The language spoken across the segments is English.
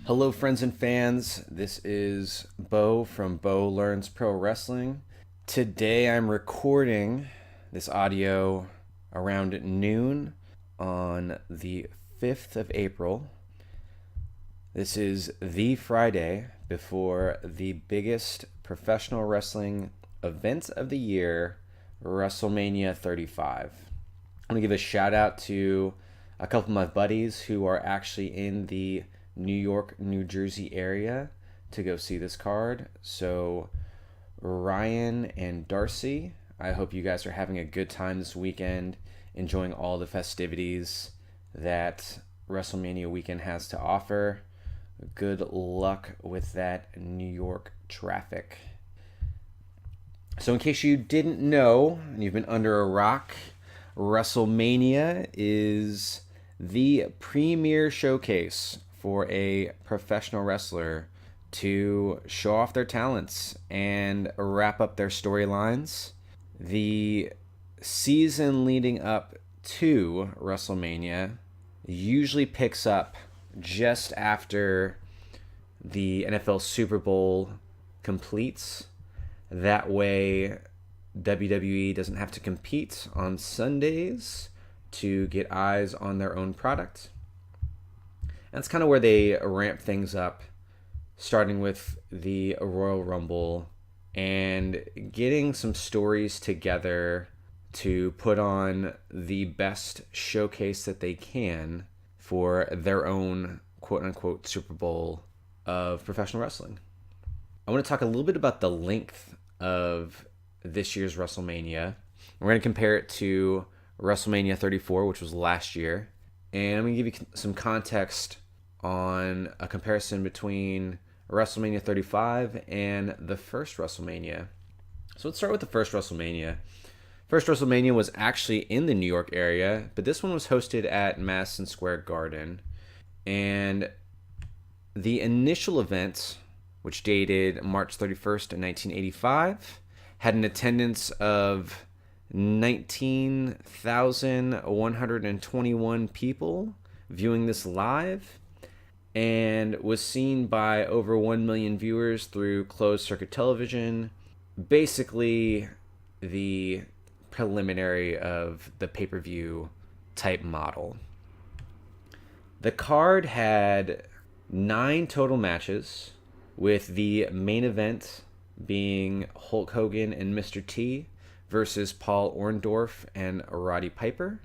Hello, friends and fans. This is Bo from Bo Learns Pro Wrestling. Today I'm recording this audio around noon on the 5th of April. This is the Friday before the biggest professional wrestling event of the year, WrestleMania 35. I want to give a shout out to a couple of my buddies who are actually in the New York, New Jersey area to go see this card. So, Ryan and Darcy, I hope you guys are having a good time this weekend, enjoying all the festivities that WrestleMania weekend has to offer. Good luck with that New York traffic. So, in case you didn't know, and you've been under a rock, WrestleMania is the premier showcase for a professional wrestler to show off their talents and wrap up their storylines. The season leading up to WrestleMania usually picks up just after the NFL Super Bowl completes. That way, WWE doesn't have to compete on Sundays to get eyes on their own product. That's kind of where they ramp things up, starting with the Royal Rumble and getting some stories together to put on the best showcase that they can for their own quote-unquote Super Bowl of professional wrestling. I want to talk a little bit about the length of this year's WrestleMania. We're going to compare it to WrestleMania 34, which was last year. And I'm going to give you some context on a comparison between WrestleMania 35 and the first WrestleMania. So let's start with the first WrestleMania. First WrestleMania was actually in the New York area, but this one was hosted at Madison Square Garden. And the initial event, which dated March 31st in 1985, had an attendance of 19,121 people viewing this live, and was seen by over 1 million viewers through closed circuit television. Basically, the preliminary of the pay-per-view type model. The card had 9 total matches, with the main event being Hulk Hogan and Mr. T versus Paul Orndorff and Roddy Piper.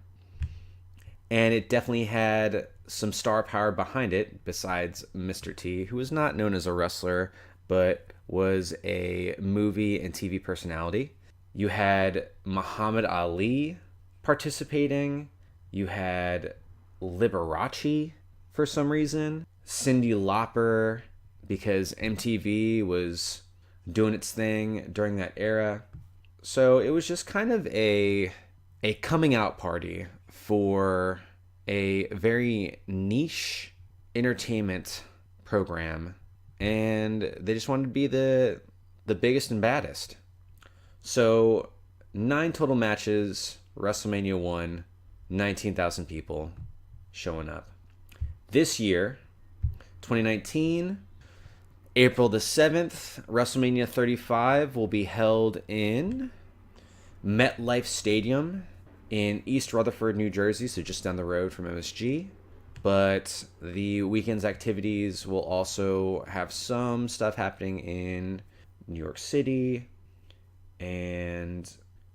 And it definitely had some star power behind it, besides Mr. T, who was not known as a wrestler, but was a movie and TV personality. You had Muhammad Ali participating. You had Liberace for some reason. Cyndi Lauper, because MTV was doing its thing during that era. So it was just kind of a coming out party for a very niche entertainment program, and they just wanted to be the biggest and baddest. So 9 total matches, WrestleMania 1, 19,000 people showing up. This year, 2019, April the 7th, WrestleMania 35 will be held in MetLife Stadium in East Rutherford, New Jersey, so just down the road from MSG. But the weekend's activities will also have some stuff happening in New York City. And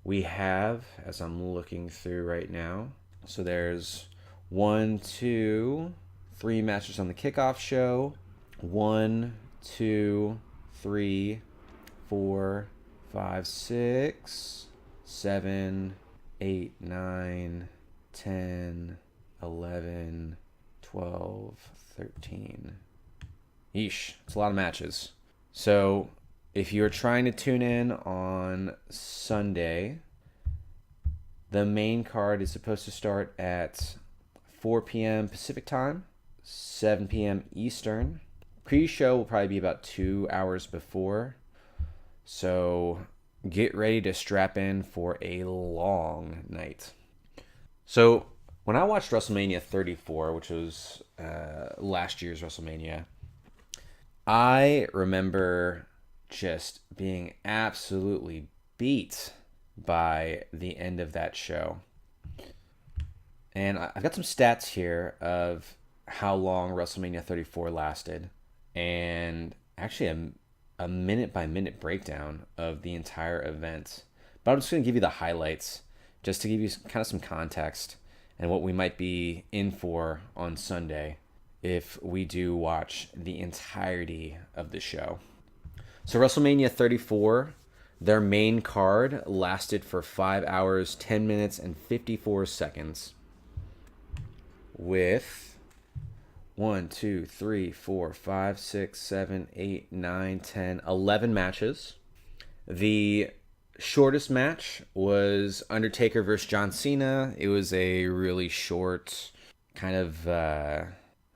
we have, as I'm looking through right now, so there's 1, 2, 3 matches on the kickoff show. 1, 2, 3, 4, 5, 6, 7, 8, 9, 10, 11, 12, 13. Yeesh, it's a lot of matches. So if you're trying to tune in on Sunday, the main card is supposed to start at 4 p.m. Pacific time, 7 p.m. Eastern. Pre-show will probably be about 2 hours before. So get ready to strap in for a long night. So when I watched WrestleMania 34, which was last year's WrestleMania, I remember just being absolutely beat by the end of that show. And I've got some stats here of how long WrestleMania 34 lasted, and actually a minute by minute breakdown of the entire event. But I'm just going to give you the highlights just to give you kind of some context and what we might be in for on Sunday if we do watch the entirety of the show. So, WrestleMania 34, their main card lasted for 5 hours, 10 minutes, and 54 seconds with 1, 2, 3, 4, 5, 6, 7, 8, 9, 10, 11 matches. The shortest match was Undertaker versus John Cena. It was a really short kind of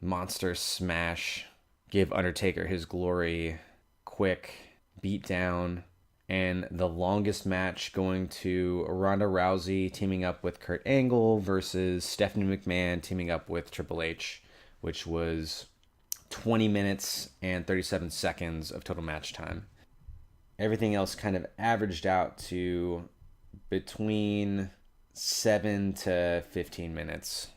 monster smash. Give Undertaker his glory. Quick beatdown. And the longest match going to Ronda Rousey teaming up with Kurt Angle versus Stephanie McMahon teaming up with Triple H, which was 20 minutes and 37 seconds of total match time. Everything else kind of averaged out to between 7 to 15 minutes.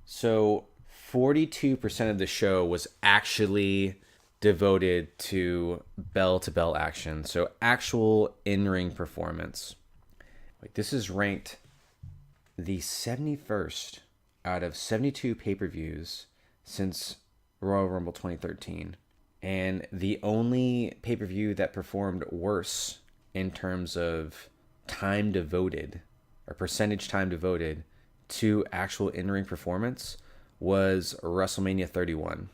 So 42% of the show was actually devoted to bell-to-bell action. So actual in-ring performance. This is ranked the 71st out of 72 pay-per-views since Royal Rumble 2013. And the only pay-per-view that performed worse in terms of time devoted or percentage time devoted to actual in-ring performance was WrestleMania 31.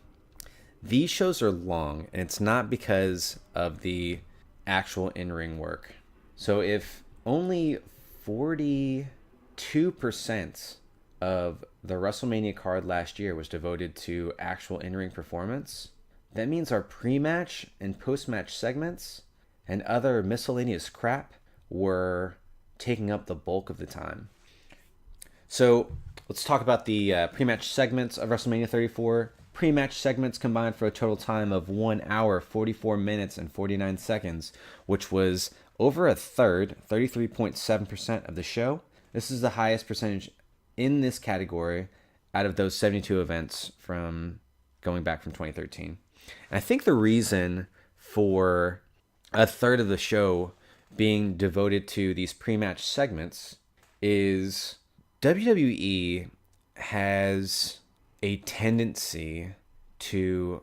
These shows are long, and it's not because of the actual in-ring work. So if only 42% of the WrestleMania card last year was devoted to actual in-ring performance, that means our pre-match and post-match segments and other miscellaneous crap were taking up the bulk of the time. So let's talk about the pre-match segments of WrestleMania 34. Pre-match segments combined for a total time of 1 hour, 44 minutes, and 49 seconds, which was over a third, 33.7% of the show. This is the highest percentage in this category out of those 72 events from going back from 2013. And I think the reason for a third of the show being devoted to these pre-match segments is WWE has a tendency to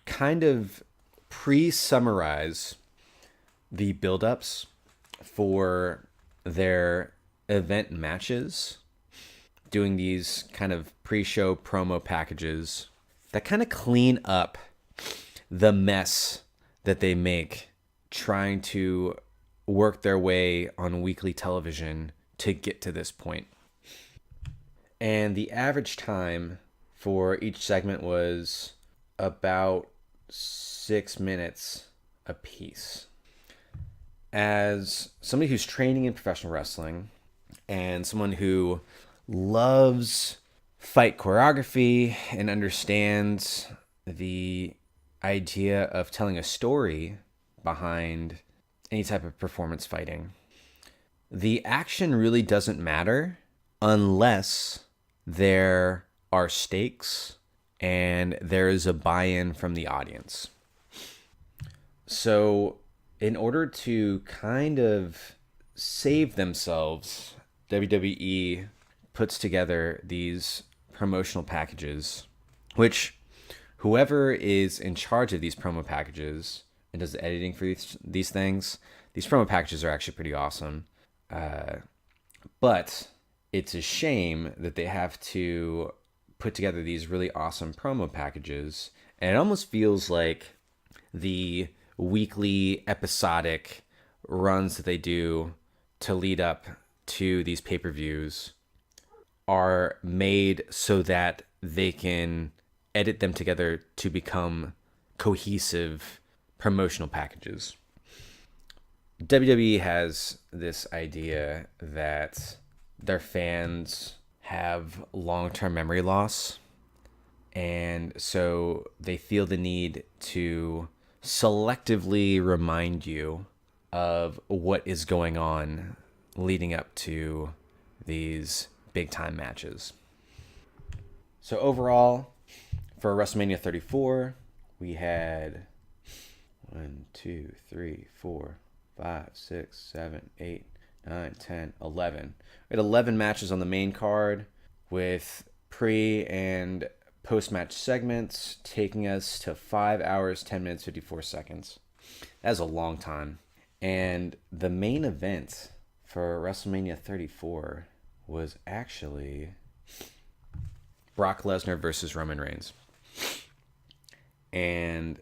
kind of pre-summarize the build-ups for their event matches, doing these kind of pre-show promo packages that kind of clean up the mess that they make trying to work their way on weekly television to get to this point. And the average time for each segment was about 6 minutes a piece. As somebody who's training in professional wrestling and someone who loves fight choreography and understands the idea of telling a story behind any type of performance fighting, the action really doesn't matter unless there are stakes and there is a buy-in from the audience. So in order to kind of save themselves, WWE puts together these promotional packages, which whoever is in charge of these promo packages and does the editing for these things, these promo packages are actually pretty awesome. But it's a shame that they have to put together these really awesome promo packages, and it almost feels like the weekly episodic runs that they do to lead up to these pay-per-views are made so that they can edit them together to become cohesive promotional packages. WWE has this idea that their fans have long-term memory loss, And so they feel the need to selectively remind you of what is going on leading up to these big time matches. So overall, for WrestleMania 34, we had 1, 2, 3, 4, 5, 6, 7, 8, 9, 10, 11. We had 11 matches on the main card with pre and post match segments, taking us to 5 hours, 10 minutes, 54 seconds. That's a long time. And the main event for WrestleMania 34 was actually Brock Lesnar versus Roman Reigns. And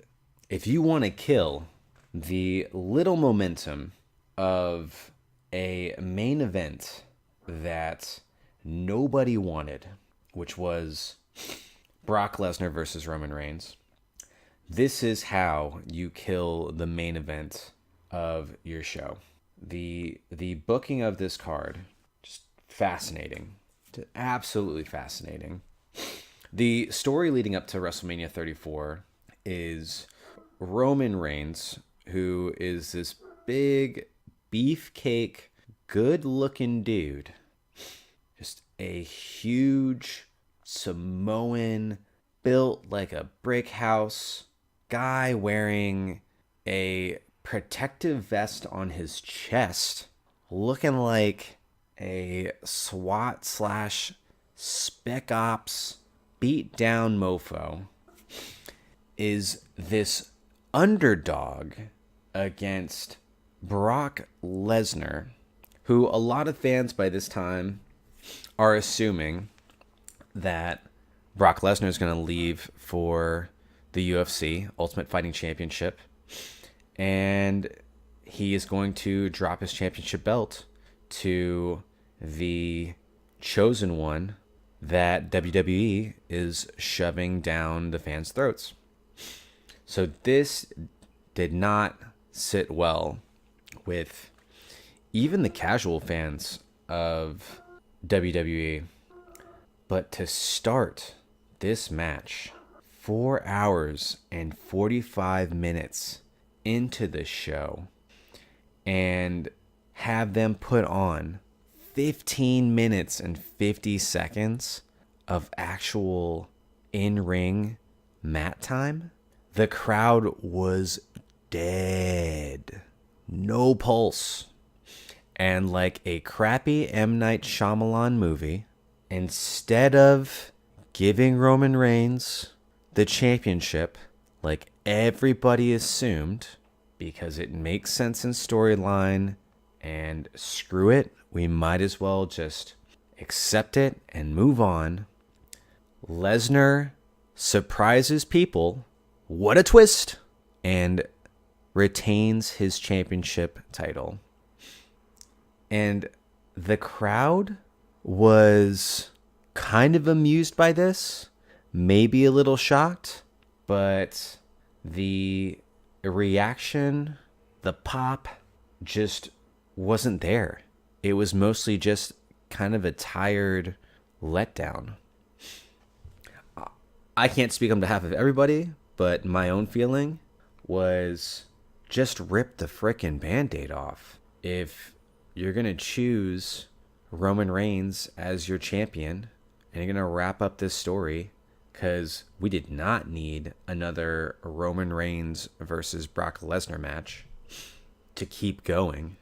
if you want to kill the little momentum of a main event that nobody wanted, which was Brock Lesnar versus Roman Reigns, this is how you kill the main event of your show. The booking of this card, just fascinating. Absolutely fascinating. The story leading up to WrestleMania 34 is Roman Reigns, who is this big, beefcake, good-looking dude. Just a huge Samoan, built like a brick house, guy wearing a protective vest on his chest, looking like a SWAT slash spec ops beat down mofo, is this underdog against Brock Lesnar, who a lot of fans by this time are assuming that Brock Lesnar is going to leave for the UFC, Ultimate Fighting Championship, and he is going to drop his championship belt to the chosen one that WWE is shoving down the fans' throats. So this did not sit well with even the casual fans of WWE. But to start this match 4 hours and 45 minutes into the show and have them put on 15 minutes and 50 seconds of actual in-ring mat time, the crowd was dead. No pulse. And like a crappy M. Night Shyamalan movie, instead of giving Roman Reigns the championship like everybody assumed, because it makes sense in storyline, and screw it, we might as well just accept it and move on, Lesnar surprises people, what a twist, and retains his championship title. And the crowd was kind of amused by this, maybe a little shocked, but the reaction, the pop, just wasn't there. It was mostly just kind of a tired letdown. I can't speak on behalf of everybody, but my own feeling was just rip the frickin' Band-Aid off. If you're going to choose Roman Reigns as your champion and you're going to wrap up this story, because we did not need another Roman Reigns versus Brock Lesnar match to keep going,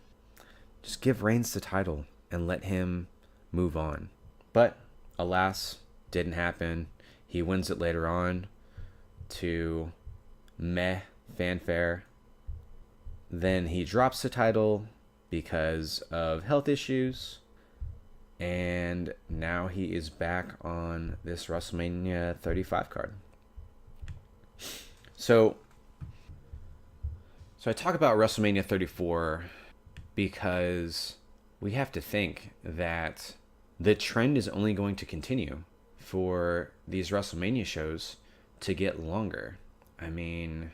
just give Reigns the title and let him move on. But alas, didn't happen. He wins it later on to meh fanfare. Then he drops the title because of health issues. And now he is back on this WrestleMania 35 card. So I talk about WrestleMania 34 because we have to think that the trend is only going to continue for these WrestleMania shows to get longer. I mean,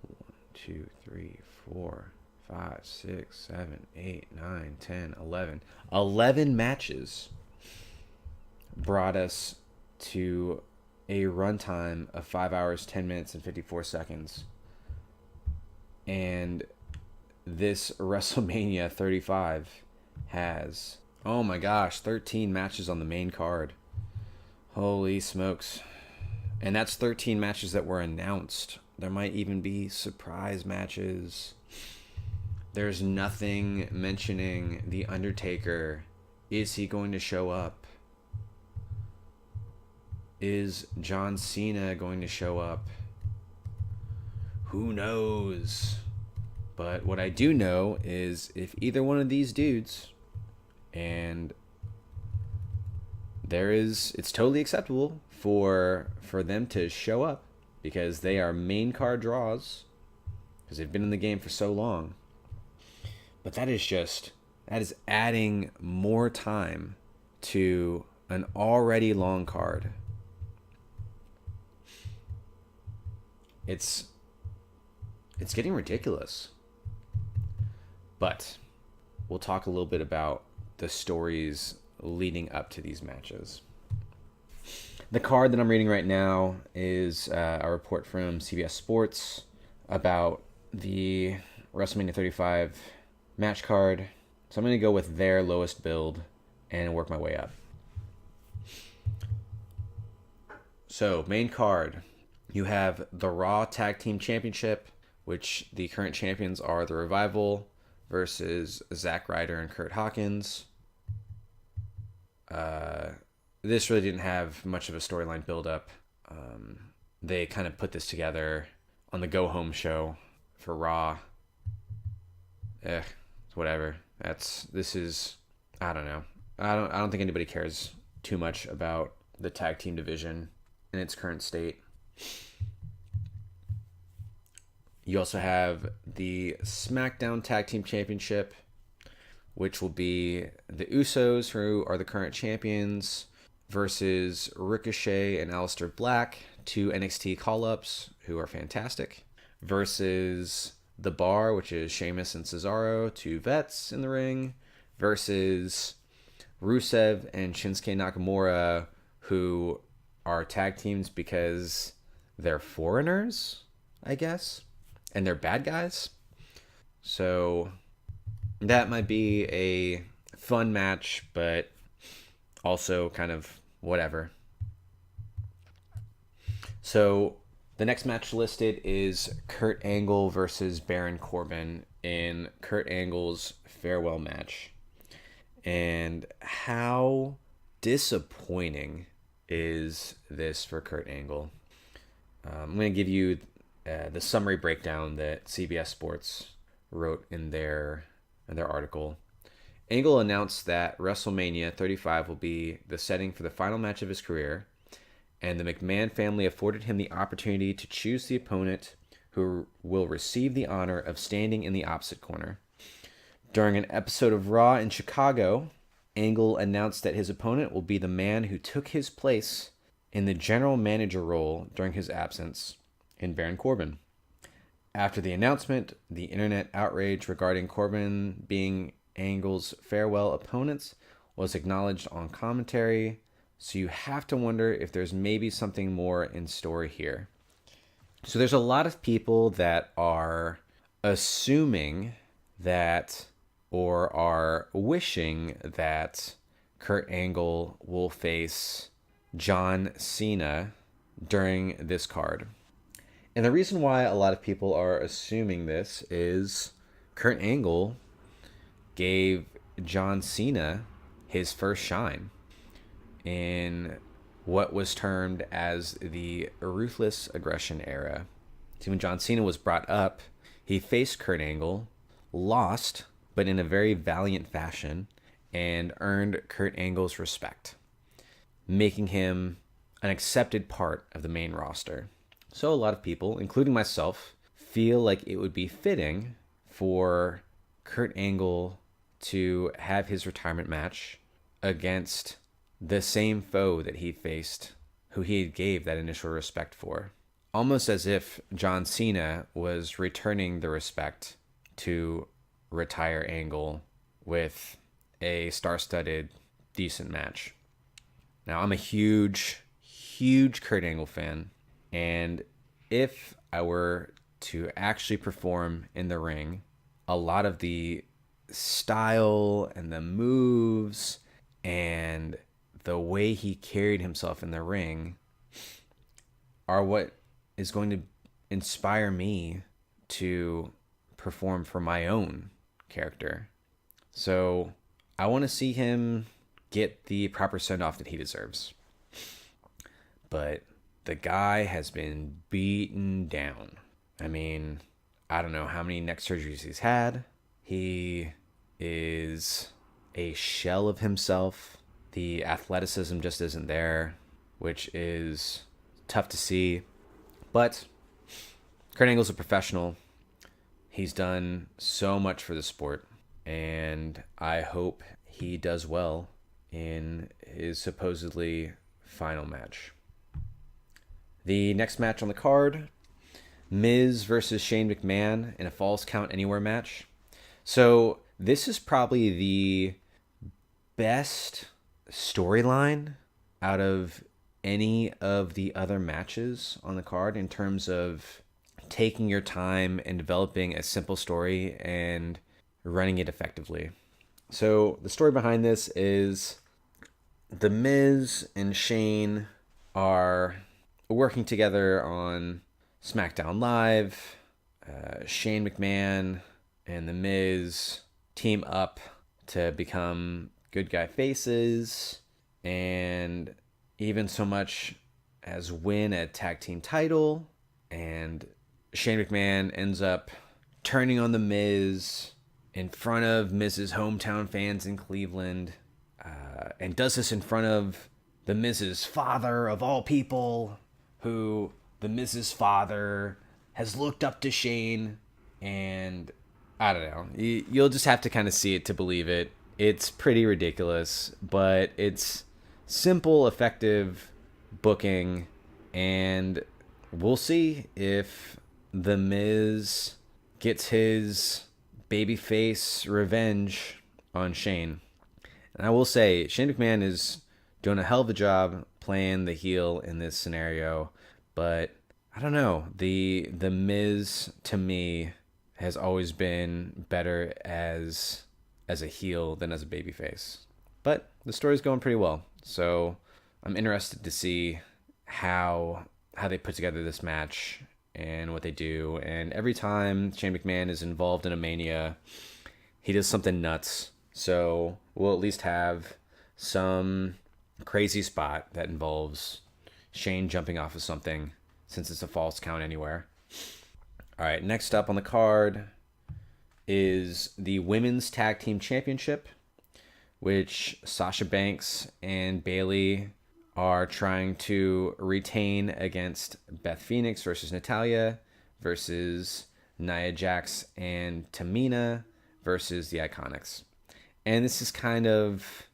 1, 2, 3, 4, 5, 6, 7, 8, 9, 10, 11. 11 matches brought us to a runtime of 5 hours, 10 minutes, and 54 seconds. And this WrestleMania 35 has, oh my gosh, 13 matches on the main card. Holy smokes. And that's 13 matches that were announced. There might even be surprise matches. There's nothing mentioning The Undertaker. Is he going to show up? Is John Cena going to show up? Who knows? But what I do know is if either one of these dudes, and it's totally acceptable for them to show up because they are main card draws because they've been in the game for so long. But that is adding more time to an already long card. It's getting ridiculous. But we'll talk a little bit about the stories leading up to these matches. The card that I'm reading right now is a report from CBS Sports about the WrestleMania 35 match card. So I'm going to go with their lowest build and work my way up. So, main card, you have the Raw Tag Team Championship, which the current champions are The Revival versus Zack Ryder and Kurt Hawkins. This really didn't have much of a storyline build-up. They kind of put this together on the Go Home show for Raw. Whatever. I don't know. I don't think anybody cares too much about the tag team division in its current state. You also have the SmackDown Tag Team Championship, which will be the Usos, who are the current champions, versus Ricochet and Aleister Black, two NXT call-ups, who are fantastic, versus The Bar, which is Sheamus and Cesaro, two vets in the ring, versus Rusev and Shinsuke Nakamura, who are tag teams because they're foreigners, I guess, and they're bad guys. So that might be a fun match, but also kind of whatever. So the next match listed is Kurt Angle versus Baron Corbin in Kurt Angle's farewell match. And how disappointing is this for Kurt Angle? I'm going to give you the summary breakdown that CBS Sports wrote in their article. Angle announced that WrestleMania 35 will be the setting for the final match of his career, and the McMahon family afforded him the opportunity to choose the opponent who will receive the honor of standing in the opposite corner. During an episode of Raw in Chicago, Angle announced that his opponent will be the man who took his place in the general manager role during his absence, in Baron Corbin. After the announcement, the internet outrage regarding Corbin being Angle's farewell opponent was acknowledged on commentary, so you have to wonder if there's maybe something more in store here. So there's a lot of people that are assuming that, or are wishing that, Kurt Angle will face John Cena during this card. And the reason why a lot of people are assuming this is Kurt Angle gave John Cena his first shine in what was termed as the Ruthless Aggression era. See, when John Cena was brought up, he faced Kurt Angle, lost, but in a very valiant fashion, and earned Kurt Angle's respect, making him an accepted part of the main roster. So a lot of people, including myself, feel like it would be fitting for Kurt Angle to have his retirement match against the same foe that he faced, who he gave that initial respect for. Almost as if John Cena was returning the respect to retire Angle with a star-studded, decent match. Now, I'm a huge huge Kurt Angle fan, and if I were to actually perform in the ring, a lot of the style and the moves and the way he carried himself in the ring are what is going to inspire me to perform for my own character. So I want to see him get the proper send off that he deserves. But the guy has been beaten down. I mean, I don't know how many neck surgeries he's had. He is a shell of himself. The athleticism just isn't there, which is tough to see. But Kurt Angle's a professional. He's done so much for the sport, and I hope he does well in his supposedly final match. The next match on the card, Miz versus Shane McMahon in a Falls Count Anywhere match. So this is probably the best storyline out of any of the other matches on the card in terms of taking your time and developing a simple story and running it effectively. So the story behind this is The Miz and Shane are working together on SmackDown Live. Shane McMahon and The Miz team up to become good guy faces and even so much as win a tag team title. And Shane McMahon ends up turning on The Miz in front of Miz's hometown fans in Cleveland, and does this in front of The Miz's father of all people, who The Miz's father has looked up to Shane, and I don't know. You'll just have to kind of see it to believe it. It's pretty ridiculous, but it's simple, effective booking, and we'll see if The Miz gets his babyface revenge on Shane. And I will say, Shane McMahon is doing a hell of a job playing the heel in this scenario, but I don't know. The Miz, to me, has always been better as a heel than as a babyface. But the story's going pretty well, so I'm interested to see how they put together this match and what they do. And every time Shane McMahon is involved in a Mania, he does something nuts. So we'll at least have some crazy spot that involves Shane jumping off of something, since it's a Falls Count Anywhere. All right, next up on the card is the Women's Tag Team Championship, which Sasha Banks and Bayley are trying to retain against Beth Phoenix versus Natalya versus Nia Jax and Tamina versus the Iconics. And this is kind of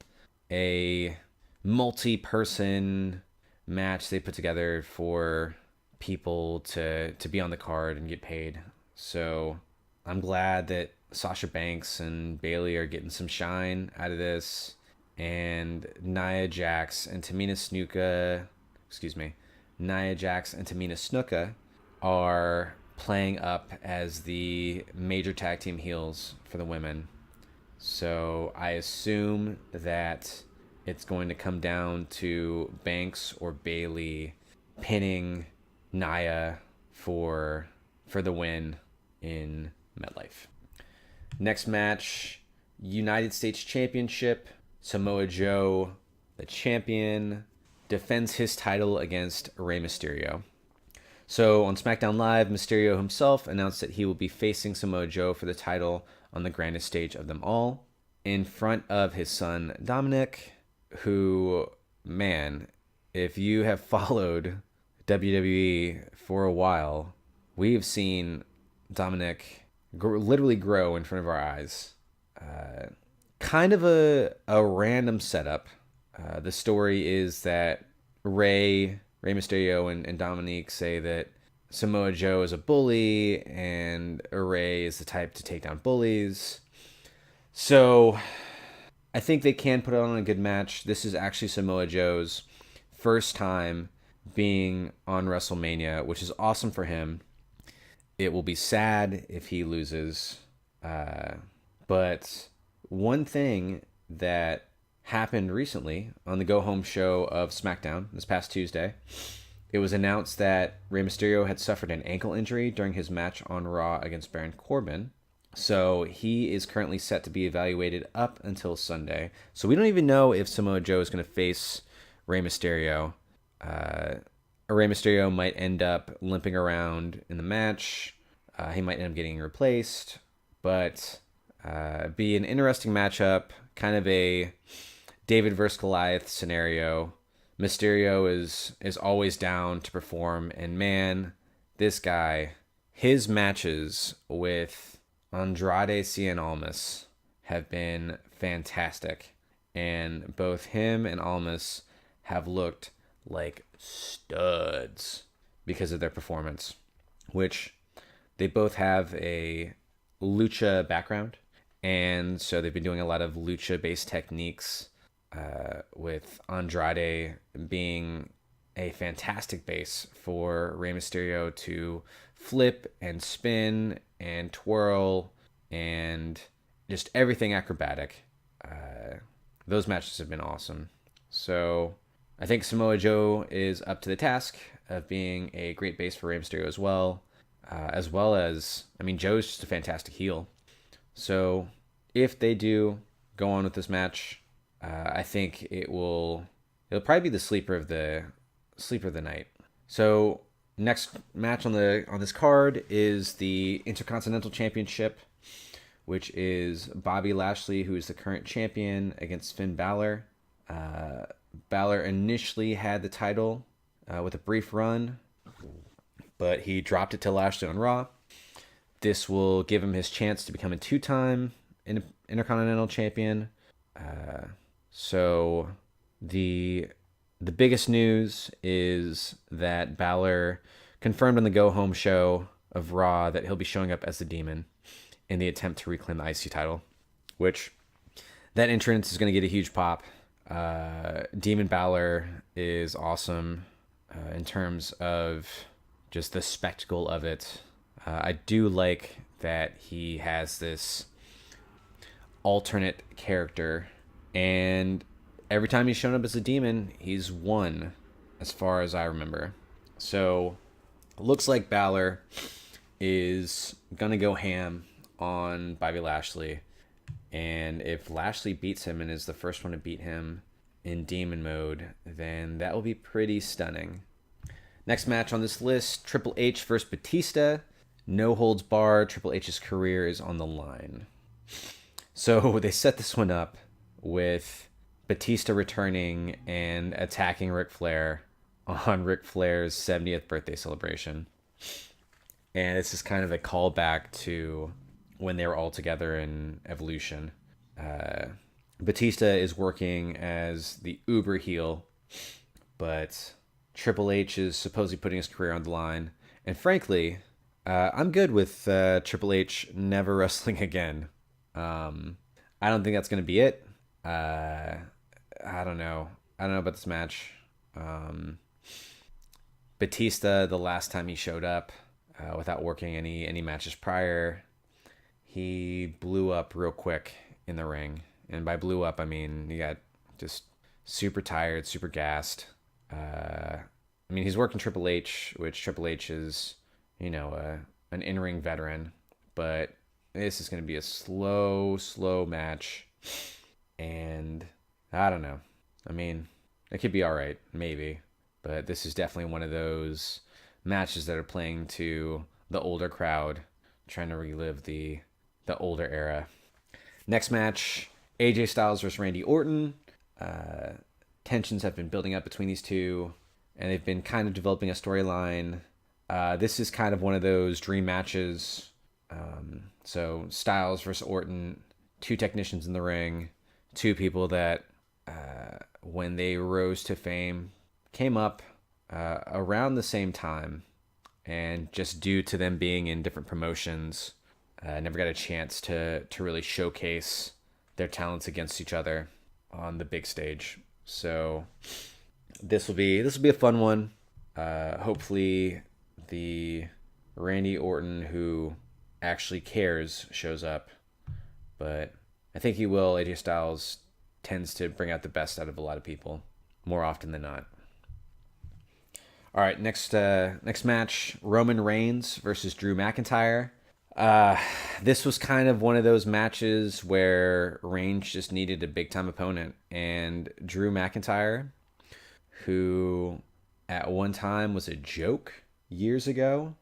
a multi-person match they put together for people to be on the card and get paid. So I'm glad that Sasha Banks and Bayley are getting some shine out of this. And Nia Jax and Tamina Snuka are playing up as the major tag team heels for the women. So I assume that it's going to come down to Banks or Bayley pinning Nia for the win in MetLife. Next match, United States Championship. Samoa Joe, the champion, defends his title against Rey Mysterio. So on SmackDown Live, Mysterio himself announced that he will be facing Samoa Joe for the title on the grandest stage of them all, in front of his son Dominic, who, man, if you have followed WWE for a while, we've seen Dominic literally grow in front of our eyes. Kind of a random setup. The story is that Rey Mysterio and Dominique say that Samoa Joe is a bully and Rey is the type to take down bullies. So I think they can put on a good match. This is actually Samoa Joe's first time being on WrestleMania, which is awesome for him. It will be sad if he loses. But one thing that happened recently on the go home show of SmackDown this past Tuesday, it was announced that Rey Mysterio had suffered an ankle injury during his match on Raw against Baron Corbin. So he is currently set to be evaluated up until Sunday. So we don't even know if Samoa Joe is going to face Rey Mysterio. Rey Mysterio might end up limping around in the match. He might end up getting replaced. But be an interesting matchup. Kind of a David versus Goliath scenario. Mysterio is always down to perform. And man, this guy, his matches with Andrade Cien Almas have been fantastic. And both him and Almas have looked like studs because of their performance, which they both have a lucha background. And so they've been doing a lot of lucha-based techniques, with Andrade being a fantastic base for Rey Mysterio to flip and spin and twirl and just everything acrobatic. Those matches have been awesome. So I think Samoa Joe is up to the task of being a great base for Rey Mysterio as well. I mean, Joe's just a fantastic heel. So if they do go on with this match, I think it'll probably be the sleeper of the night. So next match on this card is the Intercontinental Championship, which is Bobby Lashley, who is the current champion, against Finn Balor. Balor initially had the title with a brief run, but he dropped it to Lashley on Raw. This will give him his chance to become a two-time Intercontinental Champion. So the biggest news is that Balor confirmed on the Go Home show of Raw that he'll be showing up as the Demon in the attempt to reclaim the IC title, which that entrance is going to get a huge pop. Demon Balor is awesome in terms of just the spectacle of it. I do like that he has this alternate character, and every time he's shown up as a demon, he's won, as far as I remember. So, looks like Balor is gonna go ham on Bobby Lashley, and if Lashley beats him and is the first one to beat him in demon mode, then that will be pretty stunning. Next match on this list, Triple H versus Batista. No holds barred. Triple H's career is on the line. So they set this one up with Batista returning and attacking Ric Flair on Ric Flair's 70th birthday celebration. And this is kind of a callback to when they were all together in Evolution. Batista is working as the uber heel, but Triple H is supposedly putting his career on the line. And frankly, I'm good with Triple H never wrestling again. I don't think that's going to be it. I don't know. I don't know about this match. Batista, the last time he showed up, without working any matches prior, he blew up real quick in the ring. And by blew up, I mean he got just super tired, super gassed. I mean, he's working Triple H, which Triple H is, an in-ring veteran. But this is going to be a slow match. And I don't know. I mean, it could be all right, maybe. But this is definitely one of those matches that are playing to the older crowd, trying to relive the older era. Next match, AJ Styles versus Randy Orton. Tensions have been building up between these two, and they've been kind of developing a storyline. This is kind of one of those dream matches. So Styles versus Orton, two technicians in the ring, two people that, when they rose to fame, came up around the same time, and just due to them being in different promotions, never got a chance to really showcase their talents against each other on the big stage. So this will be a fun one. Hopefully, the Randy Orton who actually cares shows up, but I think he will. AJ Styles tends to bring out the best out of a lot of people more often than not. All right, next match: Roman Reigns versus Drew McIntyre. This was kind of one of those matches where Reigns just needed a big time opponent, and Drew McIntyre, who at one time was a joke years ago,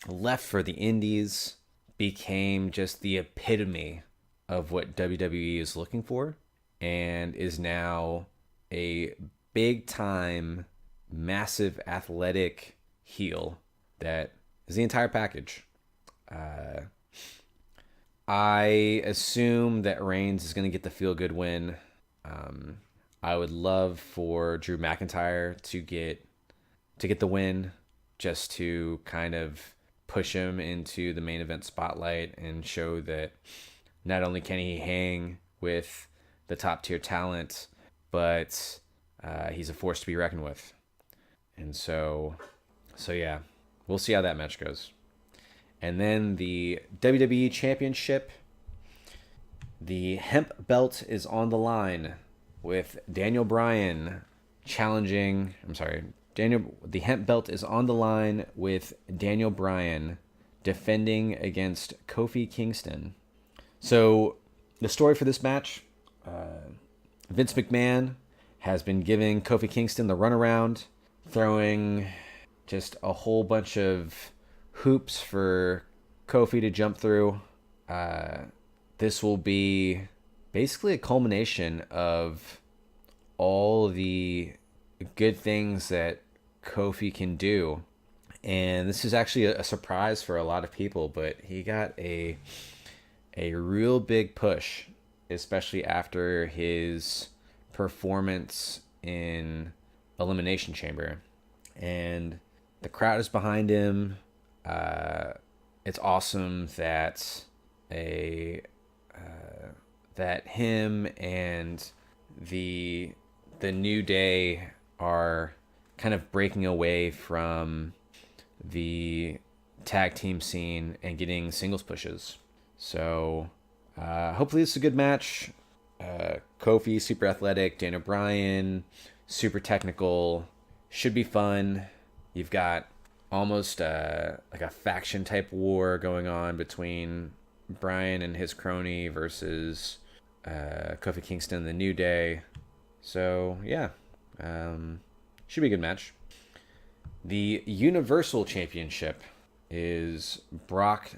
left for the Indies, became just the epitome of what WWE is looking for, and is now a big time, massive athletic heel that is the entire package. I assume that Reigns is going to get the feel good win. I would love for Drew McIntyre to get the win, just to kind of push him into the main event spotlight and show that not only can he hang with the top tier talent, but he's a force to be reckoned with. And so yeah, we'll see how that match goes. And then the WWE Championship, the hemp belt is on the line with Daniel Bryan challenging. The hemp belt is on the line with Daniel Bryan defending against Kofi Kingston. So the story for this match, Vince McMahon has been giving Kofi Kingston the runaround, throwing just a whole bunch of hoops for Kofi to jump through. This will be basically a culmination of all the good things that Kofi can do. And this is actually a surprise for a lot of people, but he got a real big push, especially after his performance in Elimination Chamber. And the crowd is behind him. It's awesome that that him and the New Day are kind of breaking away from the tag team scene and getting singles pushes. So hopefully this is a good match. Kofi, super athletic. Daniel Bryan, super technical. Should be fun. You've got almost like a faction type war going on between Bryan and his crony versus Kofi Kingston, the New Day. So yeah, should be a good match. The Universal Championship is Brock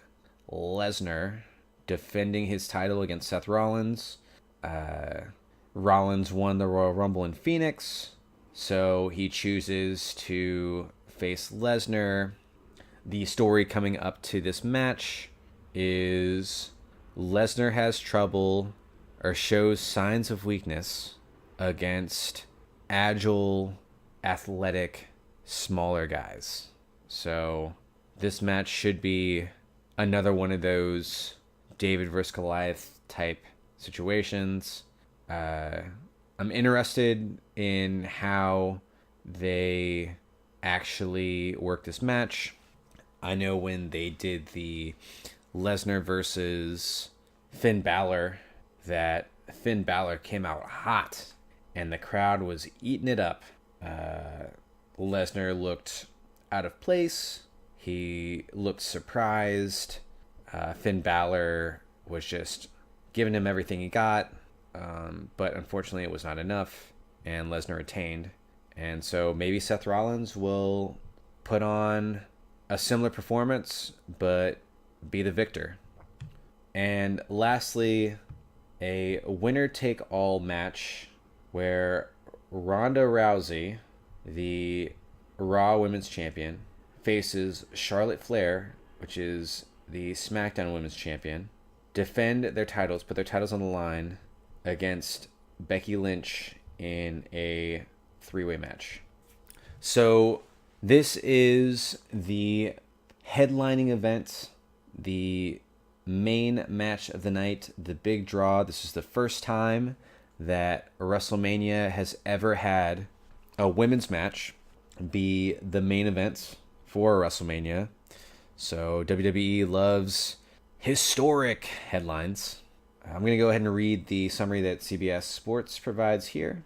Lesnar defending his title against Seth Rollins. Rollins won the Royal Rumble in Phoenix, so he chooses to face Lesnar. The story coming up to this match is Lesnar has trouble or shows signs of weakness against agile, athletic, smaller guys. So this match should be another one of those David versus Goliath type situations. I'm interested in how they actually work this match. I know when they did the Lesnar versus Finn Balor, that Finn Balor came out hot and the crowd was eating it up. Lesnar looked out of place. He looked surprised. Finn Balor was just giving him everything he got, but unfortunately it was not enough, and Lesnar retained. And so maybe Seth Rollins will put on a similar performance, but be the victor. And lastly, a winner-take-all match where Ronda Rousey, the Raw Women's Champion, faces Charlotte Flair, which is the SmackDown Women's Champion, defend their titles, put their titles on the line against Becky Lynch in a three-way match. So this is the headlining event, the main match of the night, the big draw. This is the first time that WrestleMania has ever had a women's match. be the main event for WrestleMania. So WWE loves historic headlines. I'm going to go ahead and read the summary that CBS Sports provides here.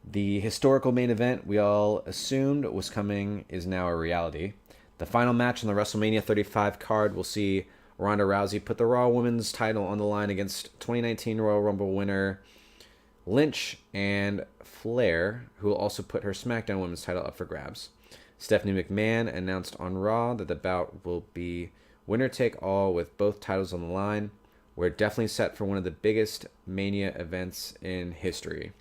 The historical main event we all assumed was coming is now a reality. The final match on the WrestleMania 35 card will see Ronda Rousey put the Raw Women's title on the line against 2019 Royal Rumble winner Lynch and Flair, who will also put her SmackDown Women's title up for grabs. Stephanie McMahon announced on Raw that the bout will be winner take all with both titles on the line. We're definitely set for one of the biggest Mania events in history.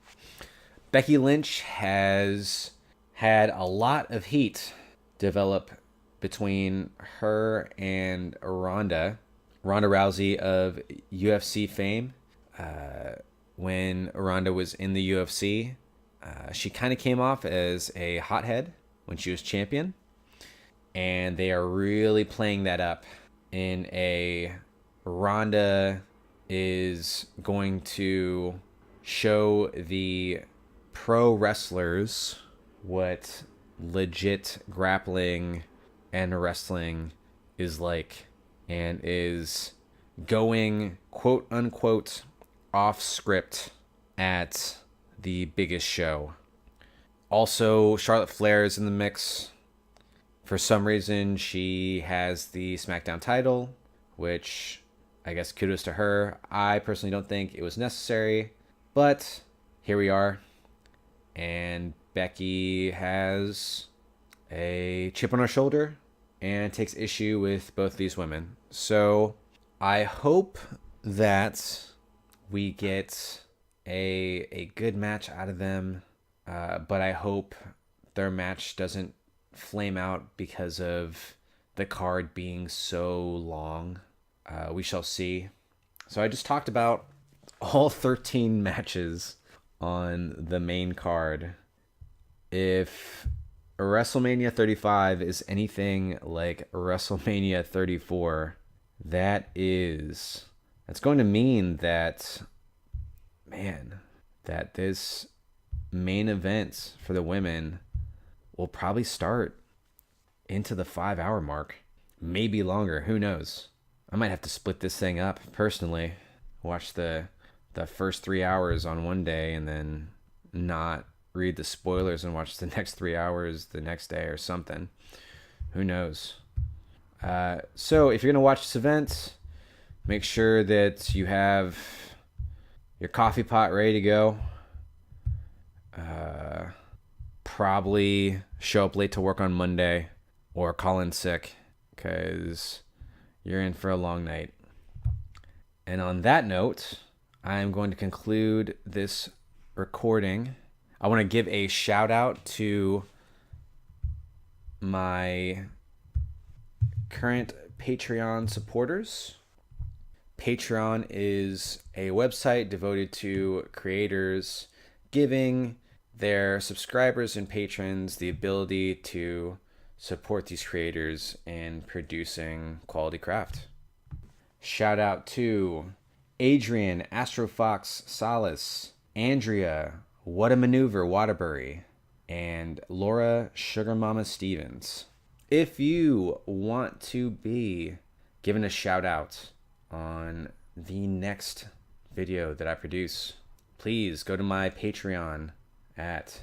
Becky Lynch has had a lot of heat develop between her and Ronda Rousey of UFC fame. When Ronda was in the UFC, she kind of came off as a hothead when she was champion, and they are really playing that up in a Ronda is going to show the pro wrestlers what legit grappling and wrestling is like, and is going quote unquote off script at the biggest show. Also, Charlotte Flair is in the mix. For some reason, she has the SmackDown title, which I guess kudos to her. I personally don't think it was necessary, but here we are. And Becky has a chip on her shoulder and takes issue with both these women. So I hope that we get a good match out of them, but I hope their match doesn't flame out because of the card being so long. We shall see. So I just talked about all 13 matches on the main card. If WrestleMania 35 is anything like WrestleMania 34, that's going to mean that, that this main event for the women will probably start into the 5-hour mark, maybe longer. Who knows? I might have to split this thing up personally. Watch the first 3 hours on one day and then not read the spoilers and watch the next 3 hours the next day or something. Who knows? So if you're going to watch this event, make sure that you have your coffee pot ready to go. Probably show up late to work on Monday or call in sick because you're in for a long night. And on that note, I'm going to conclude this recording. I want to give a shout out to my current Patreon supporters. Patreon is a website devoted to creators giving their subscribers and patrons the ability to support these creators in producing quality craft. Shout out to Adrian, Astrofox Salas, Andrea, What a Maneuver Waterbury, and Laura Sugar Mama Stevens. If you want to be given a shout out on the next video that I produce, please go to my Patreon at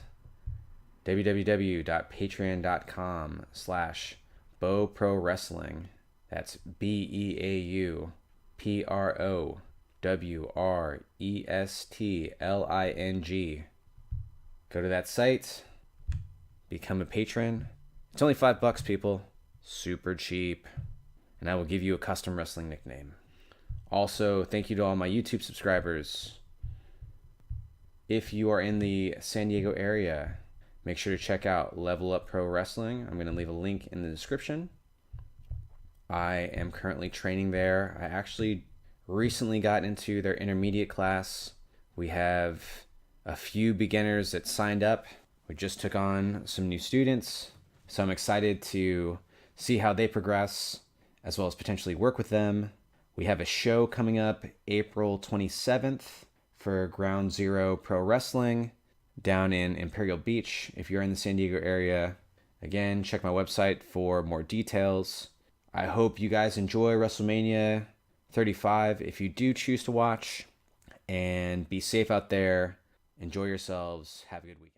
www.patreon.com/BeauProWrestling. That's BeauProwrestling. Go to that site, become a patron. It's only $5, people. Super cheap. And I will give you a custom wrestling nickname. Also, thank you to all my YouTube subscribers. If you are in the San Diego area, make sure to check out Level Up Pro Wrestling. I'm going to leave a link in the description. I am currently training there. I actually recently got into their intermediate class. We have a few beginners that signed up. We just took on some new students. So I'm excited to see how they progress, as well as potentially work with them. We have a show coming up April 27th for Ground Zero Pro Wrestling. down in Imperial Beach. If you're in the San Diego area, again, check my website for more details. I hope you guys enjoy WrestleMania 35 if you do choose to watch, and be safe out there. Enjoy yourselves. Have a good weekend.